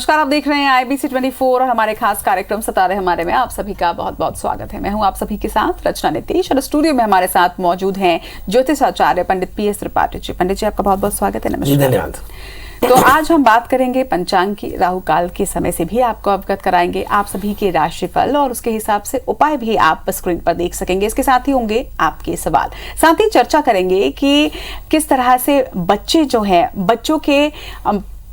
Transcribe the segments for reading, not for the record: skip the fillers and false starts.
नमस्कार, आप देख रहे हैं IBC 24 और हमारे खास कार्यक्रम सितारे हमारे में आप सभी का बहुत बहुत स्वागत है। मैं हूं आप सभी के साथ रचना नीतीश और स्टूडियो में हमारे साथ मौजूद हैं ज्योतिष आचार्य पंडित PS त्रिपाठी जी। पंडित जी, आपका बहुत बहुत स्वागत है। नमस्कार। धन्यवाद। तो आज हम बात करेंगे पंचांग की, राहु काल के समय से भी आपको अवगत कराएंगे, आप सभी के राशिफल और उसके हिसाब से उपाय भी आप स्क्रीन पर देख सकेंगे। इसके साथ ही होंगे आपके सवाल, साथ ही चर्चा करेंगे कि किस तरह से बच्चे जो हैं, बच्चों के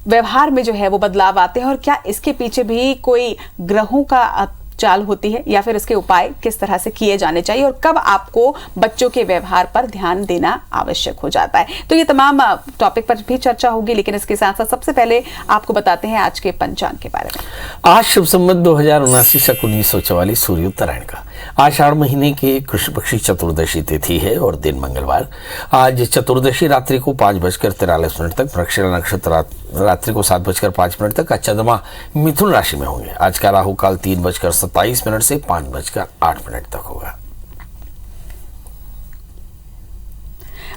व्यवहार में जो है वो बदलाव आते हैं और क्या इसके पीछे भी कोई ग्रहों का चाल होती है या फिर इसके उपाय किस तरह से किए जाने चाहिए और कब आपको बच्चों के व्यवहार पर ध्यान देना आवश्यक हो जाता है। तो ये तमाम टॉपिक पर भी चर्चा होगी, लेकिन इसके साथ साथ सबसे पहले आपको बताते हैं आज के पंचांग के बारे में। आज शुभ संवत 2079 शक 1944 सूर्य उत्तरायण का आषाढ़ महीने के कृष्ण पक्षी चतुर्दशी तिथि है और दिन मंगलवार। आज चतुर्दशी रात्रि को 5:43 तक, प्रक्षेपण नक्षत्र रात्रि को 7:05 तक, चंद्रमा मिथुन राशि में होंगे। आज का राहु काल 3:27 से 5:08 तक होगा।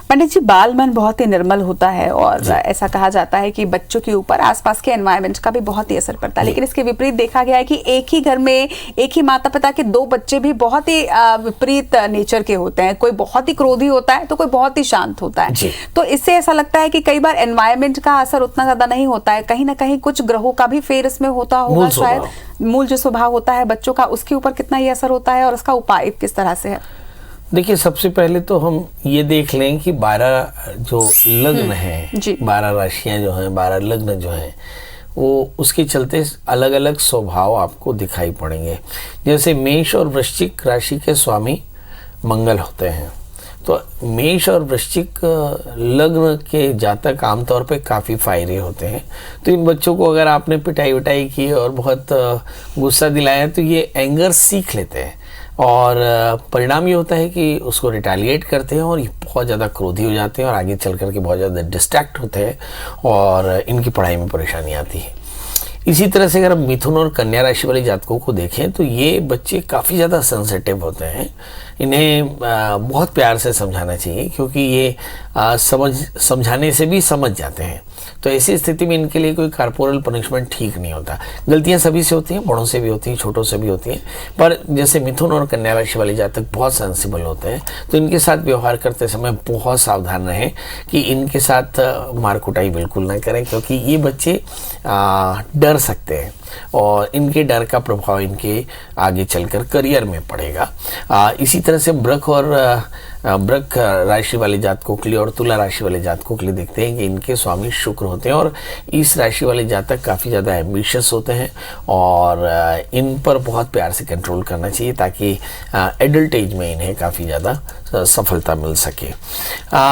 पंडित जी, बाल मन बहुत ही निर्मल होता है और ऐसा कहा जाता है कि बच्चों के ऊपर आसपास के एनवायरनमेंट का भी बहुत ही असर पड़ता है, लेकिन इसके विपरीत देखा गया है कि एक ही घर में एक ही माता पिता के दो बच्चे भी बहुत ही विपरीत नेचर के होते हैं। कोई बहुत ही क्रोधी होता है तो कोई बहुत ही शांत होता है। तो इससे ऐसा लगता है कि कई बार एनवायरनमेंट का असर उतना ज्यादा नहीं होता है, कहीं ना कहीं कुछ ग्रहों का भी फेर इसमें होता होगा शायद। मूल जो स्वभाव होता है बच्चों का, उसके ऊपर कितना ही असर होता है और उसका उपाय किस तरह से है? देखिए, सबसे पहले तो हम ये देख लें कि 12 जो लग्न हैं, 12 राशियां जो हैं, 12 लग्न जो हैं, वो उसके चलते अलग अलग स्वभाव आपको दिखाई पड़ेंगे। जैसे मेष और वृश्चिक राशि के स्वामी मंगल होते हैं, तो मेष और वृश्चिक लग्न के जातक आमतौर पे काफ़ी फायरे होते हैं। तो इन बच्चों को अगर आपने पिटाई विटाई की और बहुत गुस्सा दिलाया तो ये एंगर सीख लेते हैं और परिणाम ये होता है कि उसको रिटेलिएट करते हैं और ये बहुत ज़्यादा क्रोधी हो जाते हैं और आगे चल कर के बहुत ज़्यादा डिस्ट्रैक्ट होते हैं और इनकी पढ़ाई में परेशानी आती है। इसी तरह से अगर आप मिथुन और कन्या राशि वाले जातकों को देखें तो ये बच्चे काफ़ी ज़्यादा सेंसिटिव होते हैं। इन्हें बहुत प्यार से समझाना चाहिए क्योंकि ये समझाने से भी समझ जाते हैं। तो ऐसी स्थिति में इनके लिए कोई कॉर्पोरल पनिशमेंट ठीक नहीं होता। गलतियां सभी से होती हैं, बड़ों से भी होती हैं, छोटों से भी होती हैं, पर जैसे मिथुन और कन्या राशि वाले जातक बहुत सेंसिबल होते हैं तो इनके साथ व्यवहार करते समय बहुत सावधान रहें कि इनके साथ मार कुटाई बिल्कुल ना करें, क्योंकि ये बच्चे डर सकते हैं और इनके डर का प्रभाव इनके आगे चलकर करियर में पड़ेगा। इसी तरह से वृक राशि वाले जातकों के लिए और तुला राशि वाले जातकों के लिए देखते हैं कि इनके स्वामी शुक्र होते हैं और इस राशि वाले जातक काफ़ी ज़्यादा एम्बिशियस होते हैं और इन पर बहुत प्यार से कंट्रोल करना चाहिए ताकि एडल्ट एज में इन्हें काफ़ी ज़्यादा सफलता मिल सके।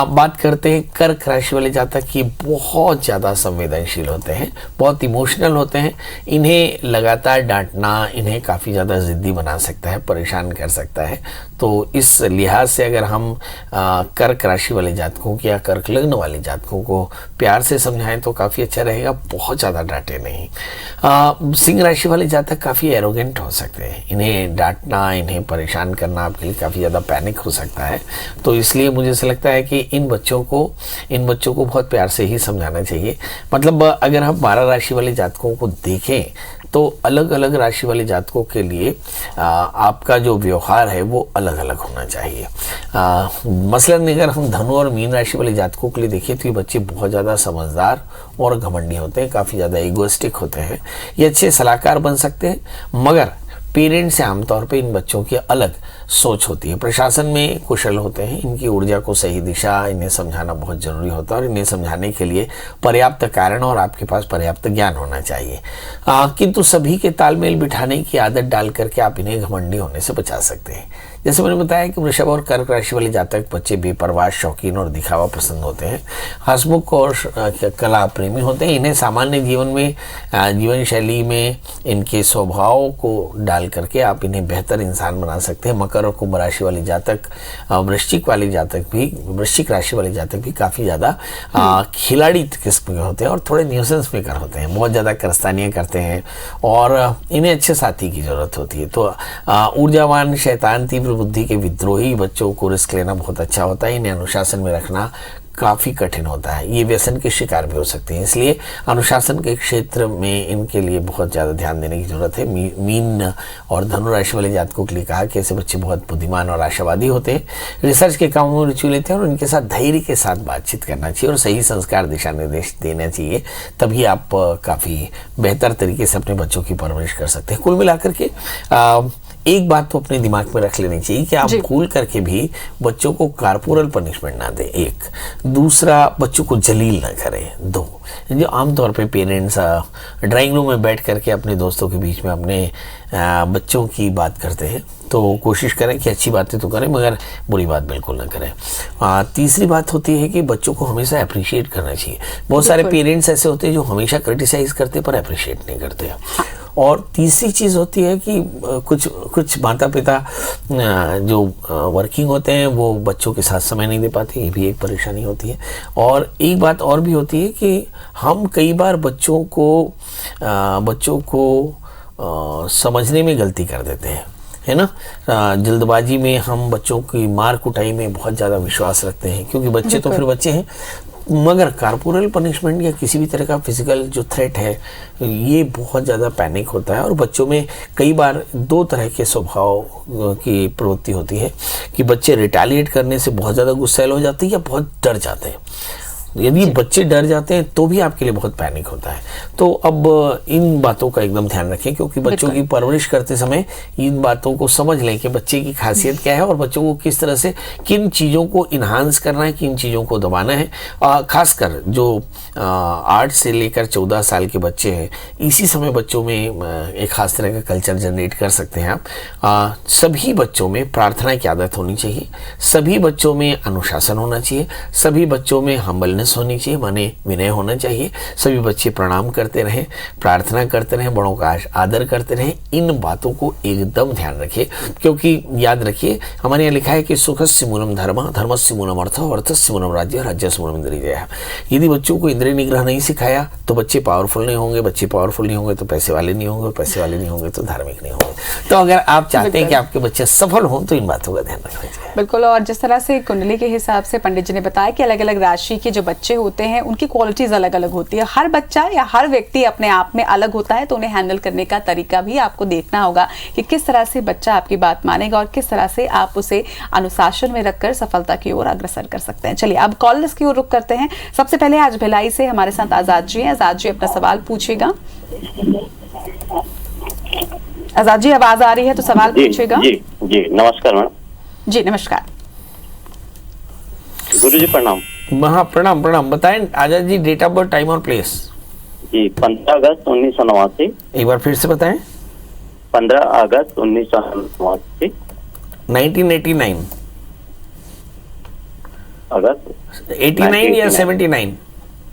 बात करते हैं कर्क राशि वाले जातक की। बहुत ज़्यादा संवेदनशील होते हैं, बहुत इमोशनल होते हैं। इन्हें लगातार डांटना इन्हें काफ़ी ज़्यादा ज़िद्दी बना सकता है, परेशान कर सकता है। तो इस लिहाज से अगर हम कर्क राशि वाले जातकों की या कर्क लग्न वाले जातकों को प्यार से समझाएं तो काफ़ी अच्छा रहेगा, बहुत ज़्यादा डांटे नहीं। सिंह राशि वाले जातक काफ़ी एरोगेंट हो सकते हैं। इन्हें डांटना, इन्हें परेशान करना आपके लिए काफ़ी ज़्यादा पैनिक हो सकता है। तो इसलिए मुझे ऐसा लगता है कि इन बच्चों को बहुत प्यार से ही समझाना चाहिए। मतलब अगर हम 12 राशि वाले जातकों को देखें तो अलग अलग राशि वाले जातकों के लिए आपका जो व्यवहार है वो अलग अलग होना चाहिए। मसलन अगर हम धनु और मीन राशि वाले जातकों के लिए देखें तो ये बच्चे बहुत ज़्यादा समझदार और घमंडी होते हैं, काफ़ी ज़्यादा इगोइस्टिक होते हैं। ये अच्छे सलाहकार बन सकते हैं, मगर पेरेंट्स से आमतौर पे इन बच्चों की अलग सोच होती है। प्रशासन में कुशल होते हैं, इनकी ऊर्जा को सही दिशा इन्हें समझाना बहुत ज़रूरी होता है और इन्हें समझाने के लिए पर्याप्त कारण और आपके पास पर्याप्त ज्ञान होना चाहिए। किंतु सभी के तालमेल बिठाने की आदत डाल करके आप इन्हें घमंडी होने से बचा सकते हैं। जैसे मैंने बताया कि वृषभ और कर्क राशि वाले जातक बच्चे बेपरवाह, शौकीन और दिखावा पसंद होते हैं, हंसमुख और कला प्रेमी होते हैं। इन्हें सामान्य जीवन में, जीवन शैली में इनके स्वभाव को डाल करके आप इन्हें बेहतर इंसान बना सकते हैं। मकर और कुंभ राशि वाले जातक, वृश्चिक राशि वाले जातक भी काफ़ी ज़्यादा खिलाड़ी किस्म के होते हैं और थोड़े न्यूसेंस मेकर होते हैं, बहुत ज़्यादा करस्तानियाँ करते हैं और इन्हें अच्छे साथी की ज़रूरत होती है। तो ऊर्जावान, शैतान, तीव्र बुद्धि के विद्रोही बच्चों को रिस्क लेना बहुत अच्छा होता है। इन्हें अनुशासन में रखना काफ़ी कठिन होता है, ये व्यसन के शिकार भी हो सकते हैं। इसलिए अनुशासन के क्षेत्र में इनके लिए बहुत ज़्यादा ध्यान देने की ज़रूरत है। मीन और धनु राशि वाले जातकों के लिए कहा कि ऐसे बच्चे बहुत बुद्धिमान और आशावादी होते हैं, रिसर्च के कामों में रुचि लेते हैं और उनके साथ धैर्य के साथ बातचीत करना चाहिए और सही संस्कार दिशा निर्देश देना चाहिए, तभी आप काफ़ी बेहतर तरीके से अपने बच्चों की परवरिश कर सकते हैं। कुल मिलाकर के एक बात तो अपने दिमाग में रख लेनी चाहिए कि आप भूल करके भी बच्चों को कारपोरल पनिशमेंट ना दें, एक। दूसरा, बच्चों को जलील ना करें, दो। जो आमतौर पे पेरेंट्स ड्राइंग रूम में बैठ करके अपने दोस्तों के बीच में अपने बच्चों की बात करते हैं, तो कोशिश करें कि अच्छी बातें तो करें मगर बुरी बात बिल्कुल ना करें। तीसरी बात होती है कि बच्चों को हमेशा अप्रिशिएट करना चाहिए। बहुत सारे पेरेंट्स ऐसे होते हैं जो हमेशा क्रिटिसाइज करते पर अप्रिशिएट नहीं करते। और तीसरी चीज़ होती है कि कुछ माता पिता जो वर्किंग होते हैं वो बच्चों के साथ समय नहीं दे पाते, ये भी एक परेशानी होती है। और एक बात और भी होती है कि हम कई बार बच्चों को समझने में गलती कर देते हैं, है ना। जल्दबाजी में हम बच्चों की मार कुटाई में बहुत ज़्यादा विश्वास रखते हैं, क्योंकि बच्चे तो फिर बच्चे हैं। मगर कारपोरल पनिशमेंट या किसी भी तरह का फिजिकल जो थ्रेट है, ये बहुत ज़्यादा पैनिक होता है और बच्चों में कई बार दो तरह के स्वभाव की प्रवृत्ति होती है कि बच्चे रिटेलिएट करने से बहुत ज़्यादा गुस्सैल हो जाते हैं या बहुत डर जाते हैं। यदि बच्चे डर जाते हैं तो भी आपके लिए बहुत पैनिक होता है। तो अब इन बातों का एकदम ध्यान रखें, क्योंकि बच्चों की परवरिश करते समय इन बातों को समझ लें कि बच्चे की खासियत क्या है और बच्चों को किस तरह से किन चीज़ों को इन्हांस करना है, किन चीज़ों को दबाना है। खासकर जो 8 से लेकर 14 साल के बच्चे हैं, इसी समय बच्चों में एक खास तरह का कल्चर जनरेट कर सकते हैं आप। सभी बच्चों में प्रार्थना की आदत होनी चाहिए, सभी बच्चों में अनुशासन होना चाहिए, सभी बच्चों में हम्बलनेस होनी चाहिए, माने विनय होना चाहिए। सभी बच्चे प्रणाम करते रहें, प्रार्थना करते रहें, बड़ों का आदर करते रहें। इन बातों को एकदम ध्यान रखिए, क्योंकि याद रखिए हमारे यहाँ लिखा है कि सुखस्य मूलम धर्म, धर्मस्य मूलम अर्थ, अर्थस्य मूलम राज्य, राज्यस्य मूलम इंद्रियः। यदि बच्चों को इंद्रिय निग्रह नहीं सिखाया तो बच्चे पावरफुल नहीं होंगे, बच्चे पावरफुल नहीं होंगे तो पैसे वाले नहीं होंगे, पैसे वाले नहीं होंगे तो धार्मिक नहीं होंगे। तो अगर आप चाहते हैं कि आपके बच्चे सफल हों तो इन बातों का ध्यान रखना चाहिए। बिल्कुल। और जिस तरह से कुंडली के हिसाब से पंडित जी ने बताया कि अलग अलग राशि के जो बच्चे होते हैं उनकी क्वालिटीज अलग अलग होती है। हर बच्चा या हर व्यक्ति अपने आप में अलग होता है, तो उन्हें हैंडल करने का तरीका भी आपको देखना होगा कि किस तरह से बच्चा आपकी बात मानेगा और किस तरह से आप उसे अनुशासन में रखकर सफलता की ओर अग्रसर कर सकते हैं। चलिए अब कॉलर्स की ओर रुख करते हैं। सबसे पहले आज भिलाई से हमारे साथ आजाद जी हैं। आजाद जी अपना सवाल पूछिएगा। आजाद जी आवाज आ रही है तो सवाल पूछिएगा। जी नमस्कार मैडम। जी नमस्कार। गुरु जी प्रणाम। हाँ प्रणाम। बताएं Azad ji, date of birth, time और प्लेस। जी 15 अगस्त 1989। एक बार फिर से बताएं। 15 अगस्त 1989। 1989 अगस्त 89 या 79?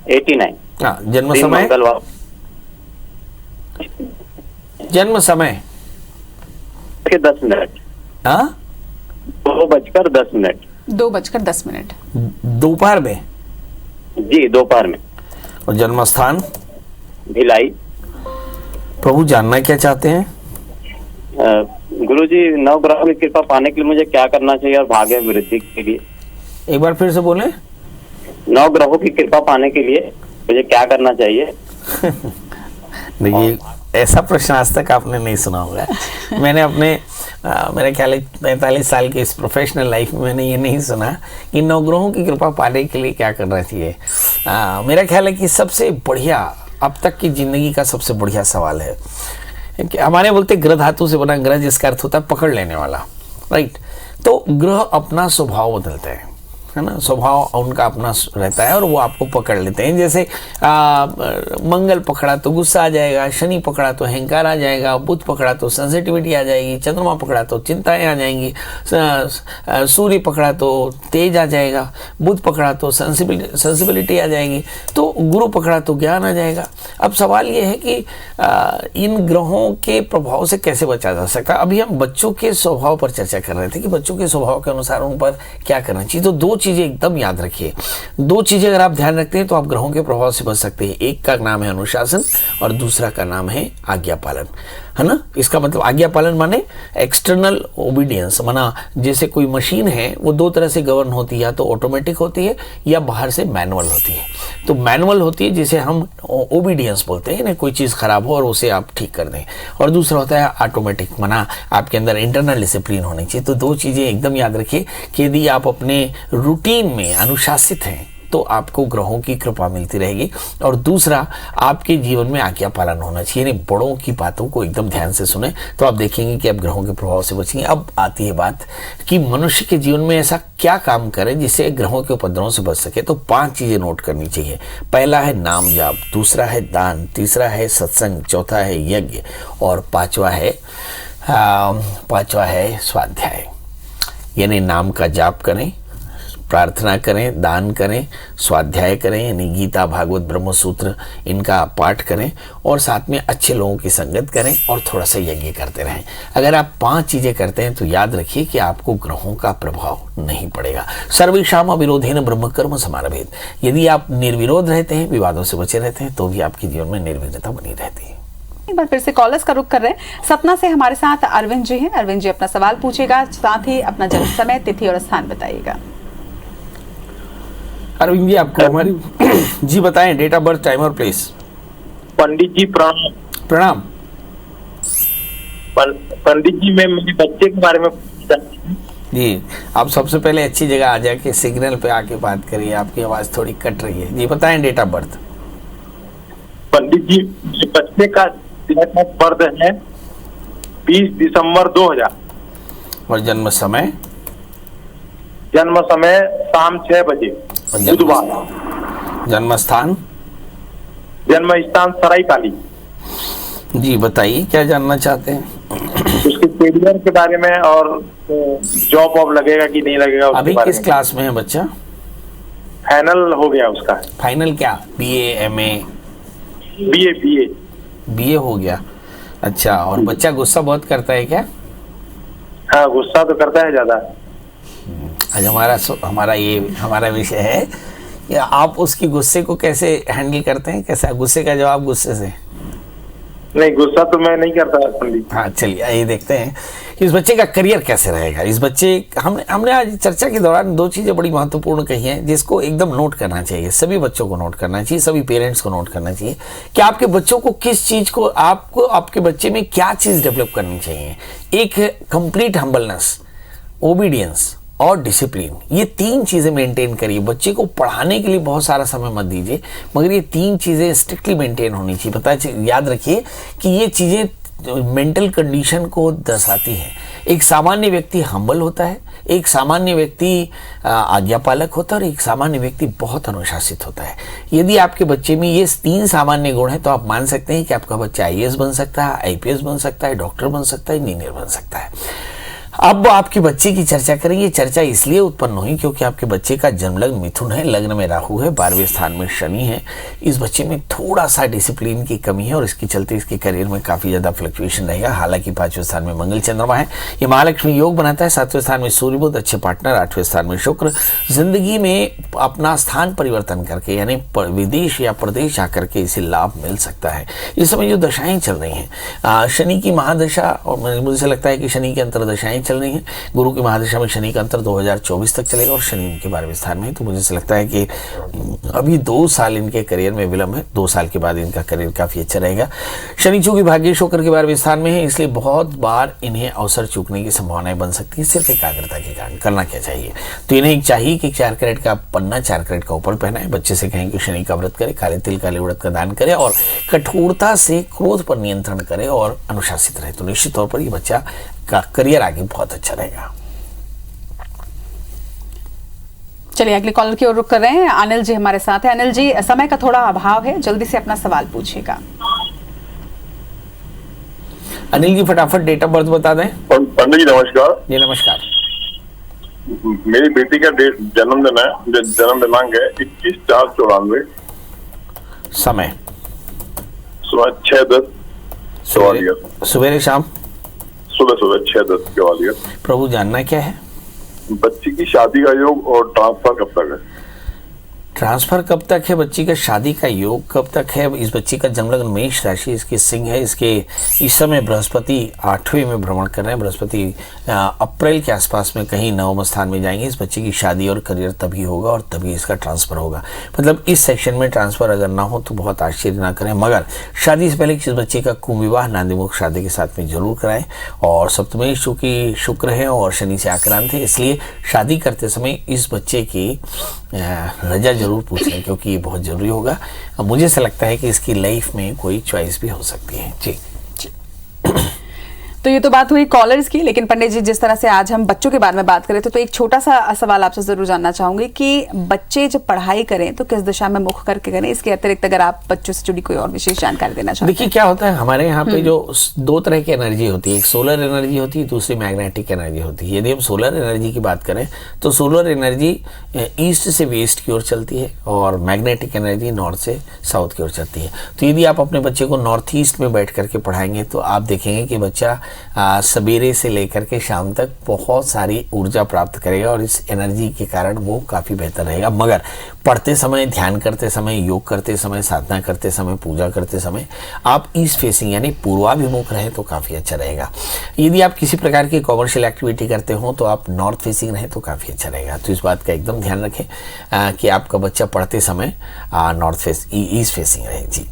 89। हाँ, जन्म समय? जन्म समय के 10 मिनट। हाँ, 2:10। 2:10। दोपहर में? जी दोपहर में। और जन्म स्थान? भिलाई। प्रभु जानना क्या चाहते हैं? गुरुजी, नवग्रहों की कृपा पाने के लिए मुझे क्या करना चाहिए और भाग्य वृद्धि के लिए? एक बार फिर से बोले। नवग्रहों की कृपा पाने के लिए मुझे क्या करना चाहिए? देखिए, ऐसा प्रश्न आज तक आपने नहीं सुना होगा। मैंने अपने मेरे ख्याल 45 साल के इस प्रोफेशनल लाइफ में मैंने ये नहीं सुना कि नवग्रहों की कृपा पाने के लिए क्या करना चाहिए। मेरा ख्याल है कि सबसे बढ़िया, अब तक की जिंदगी का सबसे बढ़िया सवाल है कि हमारे बोलते ग्रह धातु से बना, ग्रह जिसका अर्थ होता है पकड़ लेने वाला, राइट। तो ग्रह अपना स्वभाव बदलते हैं, है ना। स्वभाव उनका अपना रहता है और वो आपको पकड़ लेते हैं। जैसे मंगल पकड़ा तो गुस्सा आ जाएगा, शनि पकड़ा तो अहंकार आ जाएगा, बुध पकड़ा तो सेंसिटिविटी आ जाएगी, चंद्रमा पकड़ा तो चिंताएं आ जाएंगी, सूर्य पकड़ा तो तेज आ जाएगा, बुध पकड़ा तो सेंसिबिलिटी आ जाएगी, तो गुरु पकड़ा तो ज्ञान आ जाएगा। अब सवाल ये है कि इन ग्रहों के प्रभाव से कैसे बचा जा सकता। अभी हम बच्चों के स्वभाव पर चर्चा कर रहे थे कि बच्चों के स्वभाव के अनुसार उन पर क्या करना चाहिए। तो दो चीजें एकदम याद रखिए, दो चीजें अगर आप ध्यान रखते हैं तो आप ग्रहों के प्रभाव से बच सकते हैं। एक का नाम है अनुशासन और दूसरा का नाम है आज्ञा पालन। है ना। इसका मतलब आज्ञा पालन माने एक्सटर्नल ओबीडियंस, माना जैसे कोई मशीन है वो दो तरह से गवर्न होती है, या तो ऑटोमेटिक होती है या बाहर से मैनुअल होती है। तो मैनुअल होती है जिसे हम ओबीडियंस बोलते हैं ना, कोई चीज़ खराब हो और उसे आप ठीक कर दें, और दूसरा होता है ऑटोमेटिक, माना आपके अंदर इंटरनल डिसिप्लिन होनी चाहिए। तो दो चीज़ें एकदम याद रखिए कि यदि आप अपने रूटीन में अनुशासित हैं तो आपको ग्रहों की कृपा मिलती रहेगी, और दूसरा आपके जीवन में आज्ञा पालन होना चाहिए, यानी बड़ों की बातों को एकदम ध्यान से सुने तो आप देखेंगे कि आप ग्रहों के प्रभाव से बचेंगे। अब आती है बात कि मनुष्य के जीवन में ऐसा क्या काम करे जिससे ग्रहों के उपद्रवों से बच सके। तो 5 चीजें नोट करनी चाहिए। पहला है नाम जाप, दूसरा है दान, तीसरा है सत्संग, चौथा है यज्ञ, और पांचवा है स्वाध्याय। यानी नाम का जाप करें, प्रार्थना करें, दान करें, स्वाध्याय करें, यानी गीता, भागवत, ब्रह्मसूत्र इनका पाठ करें, और साथ में अच्छे लोगों की संगत करें, और थोड़ा सा यज्ञ करते रहें। अगर आप 5 चीजें करते हैं तो याद रखिए कि आपको ग्रहों का प्रभाव नहीं पड़ेगा। सर्वेषाम अविरोधेन ब्रह्म कर्म समारभेद। यदि आप निर्विरोध रहते हैं, विवादों से बचे रहते हैं, तो भी आपके जीवन में निर्विघ्नता बनी रहती है। एक बार फिर से कॉलर्स का रुख कर रहे हैं। सतना से हमारे साथ अरविंद जी हैं। अरविंद जी अपना सवाल पूछेगा, साथ ही अपना जन्म समय, तिथि और स्थान बताइएगा। अरविंद जी आपको हमारी जी बताएं, डेट ऑफ बर्थ, टाइम और प्लेस। पंडित जी प्रणाम। प्रणाम। पंडित जी, मैं मेरे बच्चे के बारे में जी, आप सबसे पहले अच्छी जगह आ जाके सिग्नल पे आके बात करिए, आपकी आवाज थोड़ी कट रही है। जी बताएं डेट ऑफ बर्थ। पंडित जी, मेरे बच्चे का डेट ऑफ बर्थ है 20 दिसंबर 2000। और जन्म समय? जन्म समय शाम 6 बजे बुधवार। जन्म स्थान? जन्म स्थान सरायकाली। जी बताइए क्या जानना चाहते हैं? उसके करियर के बारे में, और जॉब वॉब लगेगा कि नहीं लगेगा। अभी किस क्लास में है बच्चा? फाइनल हो गया उसका। फाइनल क्या? BA, MA? बीए हो गया। अच्छा, और बच्चा गुस्सा बहुत करता है क्या? हाँ, गुस्सा तो करता है ज्यादा। आज हमारा विषय है कि आप उसकी गुस्से को कैसे हैंडल करते हैं। कैसा गुस्से का जवाब? गुस्से से नहीं, गुस्सा तो मैं नहीं करता पंडित। हाँ चलिए, आइए देखते हैं इस बच्चे का करियर कैसे रहेगा। इस बच्चे हमने आज चर्चा के दौरान 2 चीजें बड़ी महत्वपूर्ण कही हैं जिसको एकदम नोट करना चाहिए। सभी बच्चों को नोट करना चाहिए, सभी पेरेंट्स को नोट करना चाहिए कि आपके बच्चों को किस चीज को, आपको आपके बच्चे में क्या चीज डेवलप करनी चाहिए। एक है कंप्लीट हम्बलनेस, ओबीडियंस और डिसिप्लिन। ये 3 चीजें मेंटेन करिए। बच्चे को पढ़ाने के लिए बहुत सारा समय मत दीजिए, मगर ये 3 चीजें स्ट्रिक्टली मेंटेन होनी चाहिए। याद रखिए कि ये चीजें मेंटल कंडीशन को दर्शाती हैं। एक सामान्य व्यक्ति हम्बल होता है, एक सामान्य व्यक्ति आज्ञापालक होता है, और एक सामान्य व्यक्ति बहुत अनुशासित होता है। यदि आपके बच्चे में ये 3 सामान्य गुण हैं तो आप मान सकते हैं कि आपका बच्चा आईएएस बन सकता है, आईपीएस बन सकता है, डॉक्टर बन सकता है, इंजीनियर बन सकता है। अब आपके बच्चे की चर्चा करेंगे। चर्चा इसलिए उत्पन्न हुई क्योंकि आपके बच्चे का जन्म लग्न मिथुन है, लग्न में राहु है, 12वें स्थान में शनि है। इस बच्चे में थोड़ा सा डिसिप्लिन की कमी है, और इसके चलते इसके करियर में काफी ज्यादा फ्लक्चुएशन रहेगा। हालांकि 5वें स्थान में मंगल चंद्रमा है, ये महालक्ष्मी योग बनाता है। 7वें स्थान में सूर्य बुध अच्छे पार्टनर, 8वें स्थान में शुक्र। जिंदगी में अपना स्थान परिवर्तन करके, यानी विदेश या प्रदेश आकर के इसे लाभ मिल सकता है। इस समय जो दशाएं चल रही हैं, शनि की महादशा, और मुझे लगता है कि शनि की अंतरदशाएं चल रही है। गुरु की महादशा में शनि का अंतर 2024 तक चलेगा, और शनि इनके 12वें स्थान में है। तो मुझे लगता है कि अभी 2 साल इनके करियर में विलंब है। 2 साल के बाद इनका करियर काफी अच्छा रहेगा। शनि चूंकि भाग्येश होकर के 12वें स्थान में है, इसलिए बहुत बार इन्हें अवसर चूकने की संभावनाएं बन सकती है। सिर्फ एकाग्रता के कारण करना क्या चाहिए, तो इन्हें चाहिए कि 4 कैरेट का पन्ना 4 कैरेट का ऊपर पहना है। बच्चे से कहें कि शनि का व्रत करे, काले तिल काले उड़द का दान करे, और कठोरता से क्रोध पर नियंत्रण करे, और अनुशासित रहे। तो निश्चित तौर पर ये बच्चा का करियर आगे बहुत अच्छा रहेगा। चलिए अगले कॉलर की ओर रुख कर रहे हैं। अनिल जी हमारे साथ है। अनिल जी, समय का थोड़ा अभाव है, जल्दी से अपना सवाल पूछिएगा। अनिल जी फटाफट डेट ऑफ बर्थ बता दें। पंडित जी नमस्कार। जी नमस्कार। मेरी बेटी का जन्मदिन है, जन्म दिनांक है 21/4/94। समय? सुबह 6:10 ग्वालियर। सवेरे शाम? सुबह 6:10 ग्वालियर। प्रभु जानना क्या है? बच्ची की शादी का योग और ट्रांसफर कब तक है? ट्रांसफर कब तक है बच्ची का, शादी का योग कब तक है। इस बच्ची का जन्म लग्न मेष राशि, इसकी सिंह है। इसके इस समय बृहस्पति 8वें में भ्रमण कर रहे हैं। बृहस्पति अप्रैल के आसपास में कहीं 9वें स्थान में जाएंगे। इस बच्चे की शादी और करियर तभी होगा और तभी इसका ट्रांसफर होगा। मतलब इस सेक्शन में ट्रांसफर अगर ना हो तो बहुत आश्चर्य ना करें, मगर शादी से पहले इस बच्चे का कुंभ नांदीमुख शादी के साथ में जरूर कराएं। और सप्तमेश चूंकि शुक्र है और शनि से आक्रांत है, इसलिए शादी करते समय इस बच्चे की रजा जरूर पूछें, क्योंकि ये बहुत जरूरी होगा। मुझे ऐसा लगता है कि इसकी लाइफ में कोई चॉइस भी हो सकती है। जी। तो ये तो बात हुई कॉलर्स की, लेकिन पंडित जी जिस तरह से आज हम बच्चों के बारे में बात करें तो एक छोटा सा सवाल आपसे जरूर जानना चाहूंगी कि बच्चे जब पढ़ाई करें तो किस दिशा में मुख करके करें। इसके अतिरिक्त अगर आप बच्चों से जुड़ी कोई और विशेष जानकारी देना चाहते हैं। देखिए क्या होता है, हमारे यहाँ पे जो 2 तरह की एनर्जी होती है, एक सोलर एनर्जी होती है, दूसरी मैग्नेटिक एनर्जी होती है। यदि हम सोलर एनर्जी की बात करें तो सोलर एनर्जी ईस्ट से वेस्ट की ओर चलती है और मैग्नेटिक एनर्जी नॉर्थ से साउथ की ओर चलती है। तो यदि आप अपने बच्चे को नॉर्थ ईस्ट में बैठ करके पढ़ाएंगे तो आप देखेंगे कि बच्चा सवेरे से लेकर के शाम तक बहुत सारी ऊर्जा प्राप्त करेगा और इस एनर्जी के कारण वो काफ़ी बेहतर रहेगा। मगर पढ़ते समय, ध्यान करते समय, योग करते समय, साधना करते समय, पूजा करते समय आप ईस्ट फेसिंग यानी पूर्वाभिमुख रहें तो काफ़ी अच्छा रहेगा। यदि आप किसी प्रकार की कॉमर्शियल एक्टिविटी करते हो तो आप नॉर्थ फेसिंग रहें तो काफ़ी अच्छा रहेगा। तो इस बात का एकदम ध्यान रखें कि आपका बच्चा पढ़ते समय ईस्ट फेसिंग रहे। जी।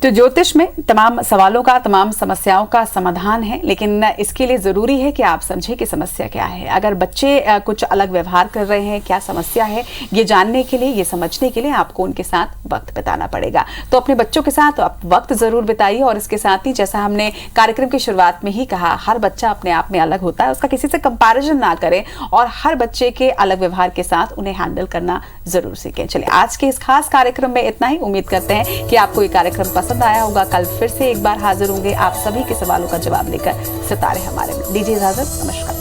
तो ज्योतिष में तमाम सवालों का, तमाम समस्याओं का समाधान है, लेकिन इसके लिए जरूरी है कि आप समझें कि समस्या क्या है। अगर बच्चे कुछ अलग व्यवहार कर रहे हैं, क्या समस्या है, ये जानने के लिए, ये समझने के लिए आपको उनके साथ वक्त बिताना पड़ेगा। तो अपने बच्चों के साथ आप वक्त जरूर बिताइए। और इसके साथ ही जैसा हमने कार्यक्रम की शुरुआत में ही कहा, हर बच्चा अपने आप में अलग होता है, उसका किसी से कंपैरिजन ना करें और हर बच्चे के अलग व्यवहार के साथ उन्हें हैंडल करना जरूर सीखें। चलिए, आज के इस खास कार्यक्रम में इतना ही। उम्मीद करते हैं कि आपको ये कार्यक्रम पसंद आया होगा। कल फिर से एक बार हाजिर होंगे आप सभी के सवालों का जवाब लेकर। सितारे हमारे में। दीजिए इजाजत, नमस्कार।